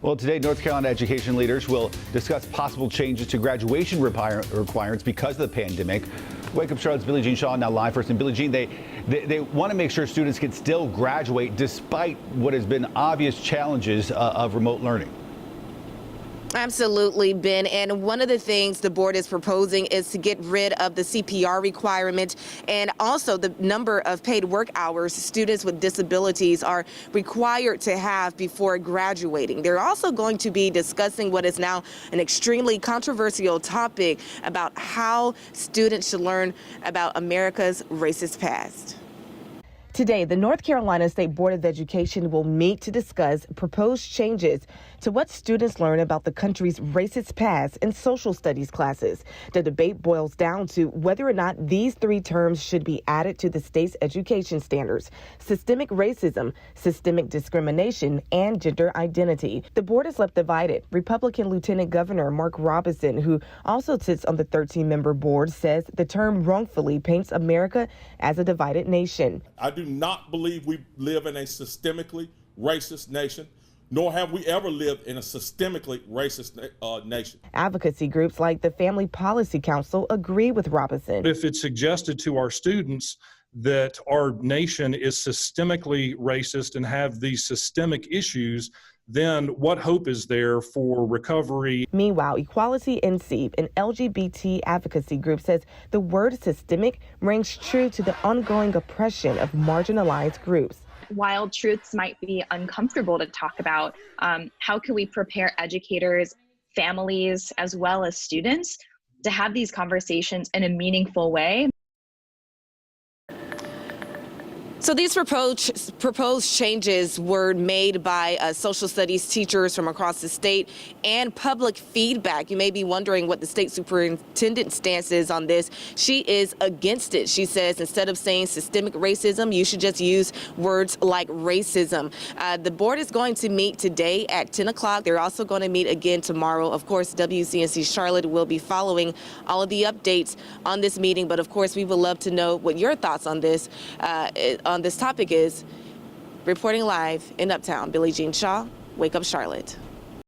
Well, today, North Carolina education leaders will discuss possible changes to graduation requirements because of the pandemic. Wake Up Charlotte's Billie Jean Shaw now live first. And Billie Jean, they want to make sure students can still graduate despite what has been obvious challenges of remote learning. Absolutely, Ben. And one of the things the board is proposing is to get rid of the CPR requirement and also the number of paid work hours students with disabilities are required to have before graduating. They're also going to be discussing what is now an extremely controversial topic about how students should learn about America's racist past. Today, the North Carolina State Board of Education will meet to discuss proposed changes to what students learn about the country's racist past in social studies classes. The debate boils down to whether or not these three terms should be added to the state's education standards: systemic racism, systemic discrimination, and gender identity. The board is left divided. Republican Lieutenant Governor Mark Robinson, who also sits on the 13-member board, says the term wrongfully paints America as a divided nation. I do not believe we live in a systemically racist nation, nor have we ever lived in a systemically racist nation. Advocacy groups like the Family Policy Council agree with Robinson. If it's suggested to our students that our nation is systemically racist and have these systemic issues, then what hope is there for recovery? Meanwhile, Equality NC, an LGBT advocacy group, says the word systemic rings true to the ongoing oppression of marginalized groups. While truths might be uncomfortable to talk about, how can we prepare educators, families, as well as students to have these conversations in a meaningful way? So these proposed changes were made by social studies teachers from across the state and public feedback. You may be wondering what the state superintendent's stance is on this. She is against it. She says instead of saying systemic racism, you should just use words like racism. The board is going to meet today at 10 o'clock. They're also going to meet again tomorrow. Of course, WCNC Charlotte will be following all of the updates on this meeting. But of course, we would love to know what your thoughts on this topic is. Reporting live in Uptown, Billie Jean Shaw, Wake Up Charlotte.